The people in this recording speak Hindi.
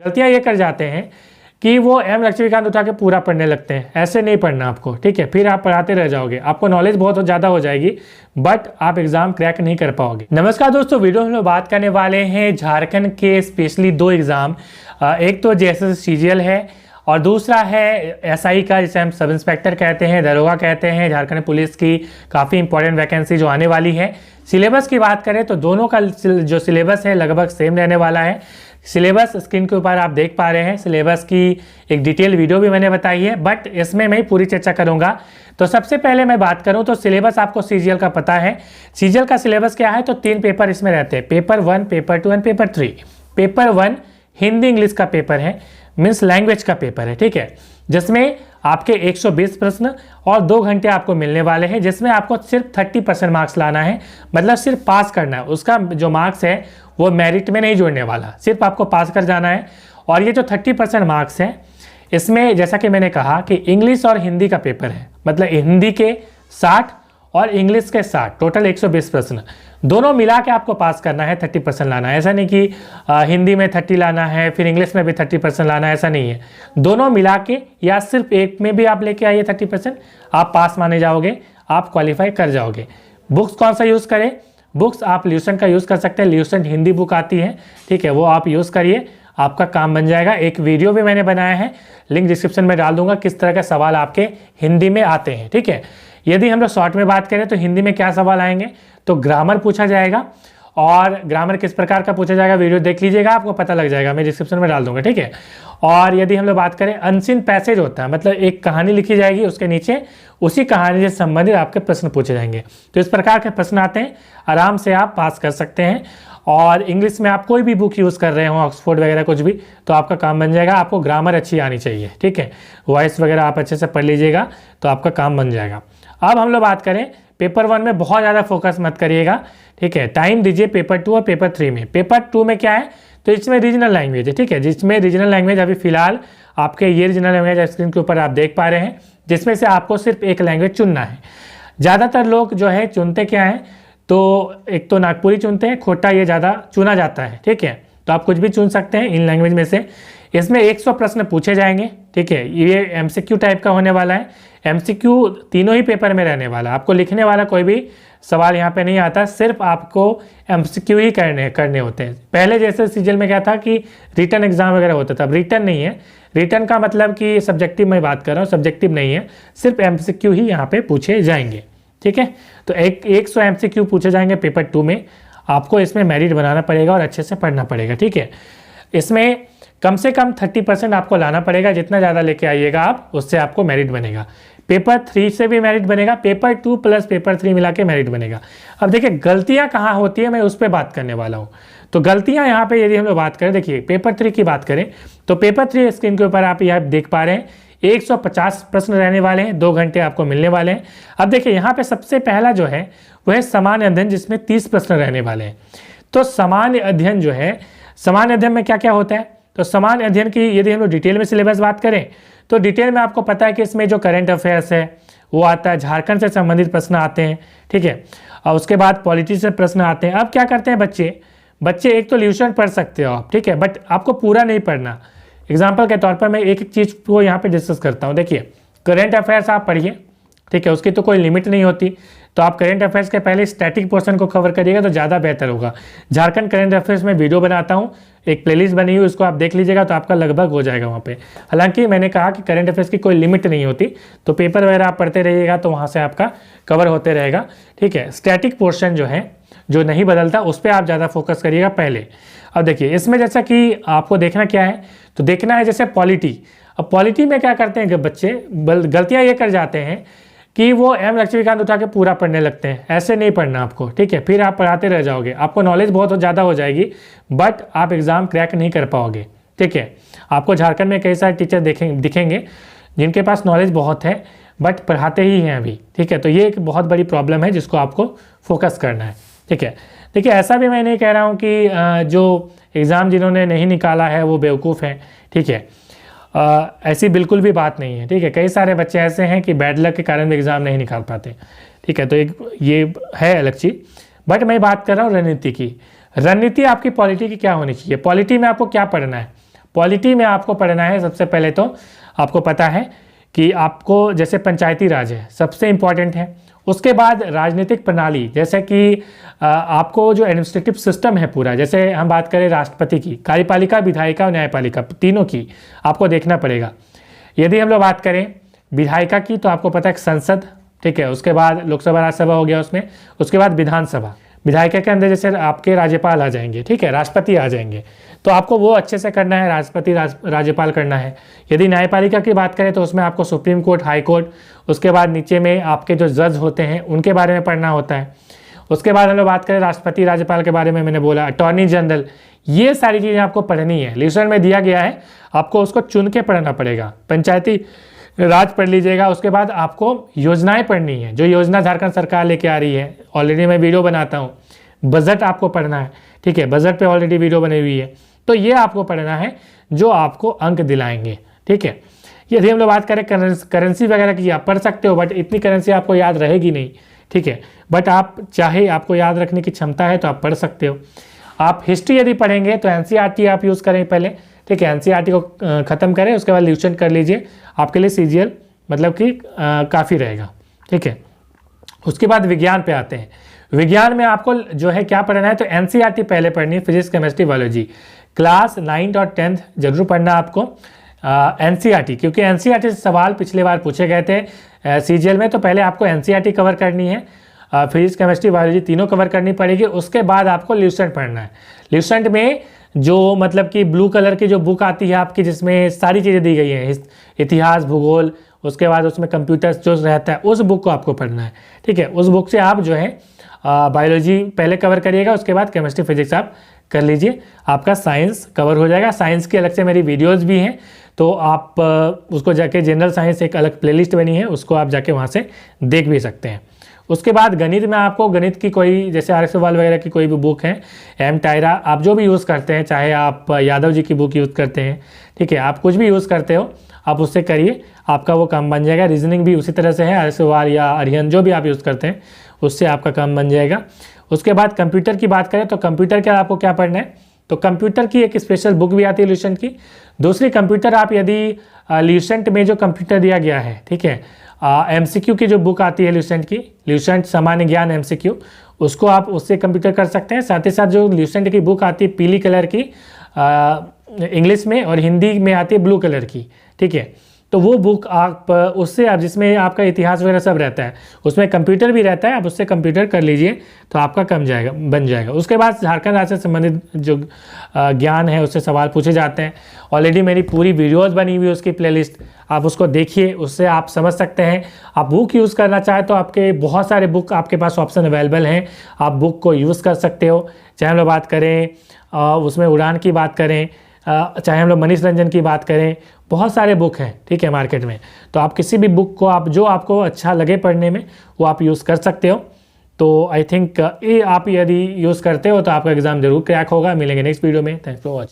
गलतियां ये कर जाते हैं कि वो एम लक्ष्मीकांत उठा के पूरा पढ़ने लगते हैं। ऐसे नहीं पढ़ना आपको, ठीक है। फिर आप पढ़ाते रह जाओगे, आपको नॉलेज बहुत ज़्यादा हो जाएगी बट आप एग्जाम क्रैक नहीं कर पाओगे। नमस्कार दोस्तों, वीडियो में बात करने वाले हैं झारखंड के स्पेशली दो एग्ज़ाम। एक तो जेएसएस सीजीएल है और दूसरा है एसआई का, जिसे हम सब इंस्पेक्टर कहते हैं, दरोगा कहते हैं। झारखंड पुलिस की काफ़ी इंपॉर्टेंट वैकेंसी जो आने वाली है। सिलेबस की बात करें तो दोनों का जो सिलेबस है लगभग सेम रहने वाला है। सिलेबस स्क्रीन के ऊपर आप देख पा रहे हैं। सिलेबस की एक डिटेल वीडियो भी मैंने बताई है बट इसमें मैं पूरी चर्चा करूंगा। तो सबसे पहले मैं बात करूं तो सिलेबस आपको सीजीएल का पता है। सीजीएल का सिलेबस क्या है, तो 3 पेपर इसमें रहते हैं, paper 1, paper 2 and paper 3। Paper 1 Hindi English का पेपर है, मीन्स लैंग्वेज का पेपर है, ठीक है, जिसमें आपके 120 प्रश्न और 2 घंटे आपको मिलने वाले हैं, जिसमें आपको सिर्फ 30% मार्क्स लाना है, मतलब सिर्फ पास करना है। उसका जो मार्क्स है वो मेरिट में नहीं जोड़ने वाला, सिर्फ आपको पास कर जाना है। और ये जो 30% मार्क्स हैं इसमें जैसा कि मैंने कहा कि इंग्लिश और हिंदी का पेपर है, मतलब हिंदी के 60 और इंग्लिश के 60, टोटल 120 प्रश्न, दोनों मिला के आपको पास करना है, 30% लाना है। ऐसा नहीं कि हिंदी में 30 लाना है फिर इंग्लिश में भी 30% लाना है, ऐसा नहीं है। दोनों मिला के या सिर्फ एक में भी आप लेके आइए 30%, आप पास माने जाओगे, आप क्वालिफाई कर जाओगे। बुक्स कौन सा यूज़ करें, बुक्स आप ल्यूसेंट का यूज़ कर सकते हैं। ल्यूसेंट हिंदी बुक आती है, ठीक है, वो आप यूज़ करिए, आपका काम बन जाएगा। एक वीडियो भी मैंने बनाया है, लिंक डिस्क्रिप्शन में डाल दूंगा, किस तरह के सवाल आपके हिंदी में आते हैं, ठीक है। यदि हम लोग शॉर्ट में बात करें तो हिंदी में क्या सवाल आएंगे, तो ग्रामर पूछा जाएगा, और ग्रामर किस प्रकार का पूछा जाएगा वीडियो देख लीजिएगा, आपको पता लग जाएगा, मैं डिस्क्रिप्शन में डाल दूंगा, ठीक है। और यदि हम लोग बात करें अनसीन पैसेज होता है, मतलब एक कहानी लिखी जाएगी, उसके नीचे उसी कहानी से संबंधित आपके प्रश्न पूछे जाएंगे। तो इस प्रकार के प्रश्न आते हैं, आराम से आप पास कर सकते हैं। और इंग्लिश में आप कोई भी बुक यूज़ कर रहे हो, ऑक्सफोर्ड वगैरह कुछ भी, तो आपका काम बन जाएगा। आपको ग्रामर अच्छी आनी चाहिए, ठीक है, वॉइस वगैरह आप अच्छे से पढ़ लीजिएगा तो आपका काम बन जाएगा। अब हम लोग बात करें पेपर 1 में बहुत ज़्यादा फोकस मत करिएगा, ठीक है, टाइम दीजिए पेपर 2 और पेपर 3 में। पेपर 2 में क्या है, तो इसमें रीजनल लैंग्वेज है, ठीक है, जिसमें रीजनल लैंग्वेज अभी फिलहाल आपके ये रीजनल लैंग्वेज स्क्रीन के ऊपर आप देख पा रहे हैं, जिसमें से आपको सिर्फ एक लैंग्वेज चुनना है। ज़्यादातर लोग जो है चुनते क्या हैं, तो एक तो नागपुरी चुनते हैं, खोटा ये ज़्यादा चुना जाता है, ठीक है। तो आप कुछ भी चुन सकते हैं इन लैंग्वेज में से। इसमें 100 प्रश्न पूछे जाएंगे, ठीक है, ये एमसीक्यू टाइप का होने वाला है। एमसीक्यू तीनों ही पेपर में रहने वाला, आपको लिखने वाला कोई भी सवाल यहाँ पे नहीं आता, सिर्फ आपको एमसीक्यू ही करने होते हैं। पहले जैसे सीजीएल में क्या था कि रिटन एग्जाम वगैरह होता था, अब रिटन नहीं है। रिटन का मतलब कि सब्जेक्टिव में बात कर रहा हूँ, सब्जेक्टिव नहीं है, सिर्फ एमसीक्यू ही यहाँ पे पूछे जाएंगे, ठीक है। तो 100 एमसीक्यू पूछे जाएंगे पेपर 2 में। आपको इसमें मेरिट बनाना पड़ेगा और अच्छे से पढ़ना पड़ेगा, ठीक है। इसमें कम से कम 30% आपको लाना पड़ेगा, जितना ज़्यादा लेके आइएगा आप, उससे आपको मेरिट बनेगा। पेपर 3 से भी मेरिट बनेगा, पेपर 2 प्लस पेपर 3 मिला के मेरिट बनेगा। अब देखिए गलतियाँ कहाँ होती है, मैं उस पर बात करने वाला हूँ। तो गलतियाँ यहाँ पे यदि हम लोग बात करें, देखिए पेपर 3 की बात करें तो पेपर 3 स्क्रीन के ऊपर आप यहाँ देख पा रहे हैं, 150 प्रश्न रहने वाले हैं, 2 घंटे आपको मिलने वाले हैं। अब देखिए यहाँ पे सबसे पहला जो है वह है सामान्य अध्ययन, जिसमें 30 प्रश्न रहने वाले हैं। तो सामान्य अध्ययन जो है, सामान्य अध्ययन में क्या क्या होता है, तो सामान्य अध्ययन की यदि हम लोग डिटेल में सिलेबस बात करें तो डिटेल में आपको पता है कि इसमें जो करंट अफेयर्स है वो आता है, झारखंड से संबंधित प्रश्न आते हैं, ठीक है, और उसके बाद पॉलिटी से प्रश्न आते हैं। अब क्या करते हैं बच्चे एक तो ल्यूसेंट पढ़ सकते हो आप, ठीक है, बट आपको पूरा नहीं पढ़ना। एग्जाम्पल के तौर पर मैं एक चीज़ को यहाँ पे डिस्कस करता हूँ। देखिए करंट अफेयर्स आप पढ़िए, ठीक है, उसकी तो कोई लिमिट नहीं होती, तो आप करंट अफेयर्स के पहले स्टैटिक पोर्शन को कवर करिएगा तो ज़्यादा बेहतर होगा। झारखंड करंट अफेयर्स में वीडियो बनाता हूँ, एक प्लेलिस्ट बनी हुई, उसको आप देख लीजिएगा तो आपका लगभग हो जाएगा वहाँ पे। हालांकि मैंने कहा कि करंट अफेयर्स की कोई लिमिट नहीं होती, तो पेपर वगैरह आप पढ़ते रहिएगा तो वहाँ से आपका कवर होते रहेगा, ठीक है। स्टैटिक पोर्शन जो है, जो नहीं बदलता, उस पर आप ज़्यादा फोकस करिएगा पहले। अब देखिए इसमें जैसा कि आपको देखना क्या है, तो देखना है जैसे पॉलिटी। अब पॉलिटी में क्या करते हैं बच्चे, गलतियाँ ये कर जाते हैं कि वो एम लक्ष्मीकांत उठा के पूरा पढ़ने लगते हैं। ऐसे नहीं पढ़ना आपको, ठीक है, फिर आप पढ़ाते रह जाओगे, आपको नॉलेज बहुत ज़्यादा हो जाएगी बट आप एग्ज़ाम क्रैक नहीं कर पाओगे, ठीक है। आपको झारखंड में कई सारे टीचर दिखेंगे जिनके पास नॉलेज बहुत है बट पढ़ाते ही हैं अभी, ठीक है। तो ये एक बहुत बड़ी प्रॉब्लम है जिसको आपको फोकस करना है, ठीक है। देखिए ऐसा भी मैं नहीं कह रहा हूँ कि जो एग्ज़ाम जिन्होंने नहीं निकाला है वो बेवकूफ़ हैं, ठीक है, ऐसी बिल्कुल भी बात नहीं है, ठीक है। कई सारे बच्चे ऐसे हैं कि बैड लक के कारण भी एग्ज़ाम नहीं निकाल पाते, ठीक है। तो एक ये है अलग चीज़, बट मैं बात कर रहा हूँ रणनीति की। रणनीति आपकी पॉलिटी की क्या होनी चाहिए, पॉलिटी में आपको क्या पढ़ना है। पॉलिटी में आपको पढ़ना है सबसे पहले तो आपको पता है कि आपको जैसे पंचायती राज है सबसे इम्पॉर्टेंट है। उसके बाद राजनीतिक प्रणाली, जैसे कि आपको जो एडमिनिस्ट्रेटिव सिस्टम है पूरा, जैसे हम बात करें राष्ट्रपति की, कार्यपालिका, विधायिका और न्यायपालिका, तीनों की आपको देखना पड़ेगा। यदि हम लोग बात करें विधायिका की तो आपको पता है संसद, ठीक है, उसके बाद लोकसभा राज्यसभा हो गया उसमें, उसके बाद विधानसभा। विधायिका के अंदर जैसे आपके राज्यपाल आ जाएंगे, ठीक है, राष्ट्रपति आ जाएंगे, तो आपको वो अच्छे से करना है, राष्ट्रपति राज्यपाल करना है। यदि न्यायपालिका की बात करें तो उसमें आपको सुप्रीम कोर्ट, हाई कोर्ट, उसके बाद नीचे में आपके जो जज होते हैं उनके बारे में पढ़ना होता है। उसके बाद हम लोग बात करें राष्ट्रपति राज्यपाल के बारे में, मैंने बोला अटॉर्नी जनरल, ये सारी चीज़ें आपको पढ़नी है। लिस्ट में दिया गया है, आपको उसको चुन के पढ़ना पड़ेगा। पंचायती राज पढ़ लीजिएगा। उसके बाद आपको योजनाएं पढ़नी है, जो योजना झारखंड सरकार लेके आ रही है, ऑलरेडी मैं वीडियो बनाता हूँ। बजट आपको पढ़ना है, ठीक है, बजट पे ऑलरेडी वीडियो बनी हुई है, तो ये आपको पढ़ना है जो आपको अंक दिलाएंगे, ठीक है। यदि हम लोग बात करें करेंसी वगैरह की, आप पढ़ सकते हो, बट इतनी करेंसी आपको याद रहेगी नहीं, ठीक है, बट आप चाहे आपको याद रखने की क्षमता है तो आप पढ़ सकते हो। आप हिस्ट्री यदि पढ़ेंगे तो एनसीईआरटी आप यूज़ करें पहले, ठीक है, एनसीईआरटी को ख़त्म करें, उसके बाद रिविजन कर लीजिए, आपके लिए सीजीएल मतलब कि काफ़ी रहेगा, ठीक है। उसके बाद विज्ञान पे आते हैं। विज्ञान में आपको जो है क्या पढ़ना है, तो एनसीईआरटी पहले पढ़नी है, physics, chemistry, biology. Class 9th और 10th जरूर पढ़ना आपको एनसीईआरटी, क्योंकि एनसीईआरटी से सवाल पिछले बार पूछे गए थे सीजीएल में, तो पहले आपको एनसीईआरटी कवर करनी है, फिजिक्स, केमिस्ट्री, बायोलॉजी तीनों कवर करनी पड़ेगी। उसके बाद आपको ल्यूसेंट पढ़ना है। ल्यूसेंट में जो मतलब कि ब्लू कलर की जो बुक आती है आपकी, जिसमें सारी चीज़ें दी गई हैं, इतिहास, भूगोल, उसके बाद उसमें कंप्यूटर जो रहता है, उस बुक को आपको पढ़ना है, ठीक है। उस बुक से आप जो है बायोलॉजी पहले कवर करिएगा, उसके बाद केमिस्ट्री, फिजिक्स आप कर लीजिए, आपका साइंस कवर हो जाएगा। साइंस की अलग से मेरी वीडियोज़ भी हैं, तो आप उसको जाके, जनरल साइंस एक अलग प्लेलिस्ट बनी है, उसको आप जाके वहाँ से देख भी सकते हैं। उसके बाद गणित में आपको गणित की कोई, जैसे आर वाल वगैरह की कोई भी बुक है, एम टायरा, आप जो भी यूज़ करते हैं, चाहे आप यादव जी की बुक यूज़ करते हैं, ठीक है, आप कुछ भी यूज़ करते हो आप उससे करिए, आपका वो काम बन जाएगा। रीजनिंग भी उसी तरह से है, आर वाल या अरिहंत जो भी आप यूज़ करते हैं उससे आपका काम बन जाएगा। उसके बाद कंप्यूटर की बात करें तो कंप्यूटर का आपको क्या पढ़ना है, तो कंप्यूटर की एक स्पेशल बुक भी आती है ल्यूसेंट की। दूसरी, कंप्यूटर आप यदि ल्यूसेंट में जो कंप्यूटर दिया गया है, ठीक है, एमसीक्यू की जो बुक आती है ल्यूसेंट की, ल्यूसेंट सामान्य ज्ञान एमसीक्यू, उसको आप उससे कंप्यूटर कर सकते हैं। साथ ही साथ जो ल्यूसेंट की बुक आती है पीली कलर की इंग्लिश में, और हिंदी में आती है ब्लू कलर की, ठीक है, तो वो बुक आप उससे आप, जिसमें आपका इतिहास वगैरह सब रहता है, उसमें कंप्यूटर भी रहता है, आप उससे कंप्यूटर कर लीजिए तो आपका कम जाएगा, बन जाएगा। उसके बाद झारखंड राज्य से संबंधित जो ज्ञान है उससे सवाल पूछे जाते हैं। ऑलरेडी मेरी पूरी वीडियोस बनी हुई है उसकी प्लेलिस्ट, आप उसको देखिए, उससे आप समझ सकते हैं। आप बुक यूज़ करना चाहें तो आपके बहुत सारे बुक आपके पास ऑप्शन अवेलेबल हैं, आप बुक को यूज़ कर सकते हो। चाहे हम लोग बात करें उसमें उड़ान की बात करें, चाहे हम लोग मनीष रंजन की बात करें, बहुत सारे बुक हैं, ठीक है, मार्केट में। तो आप किसी भी बुक को, आप जो आपको अच्छा लगे पढ़ने में वो आप यूज़ कर सकते हो। तो आई थिंक ये आप यदि यूज़ करते हो तो आपका एग्ज़ाम जरूर क्रैक होगा। मिलेंगे नेक्स्ट वीडियो में। Thanks for watching.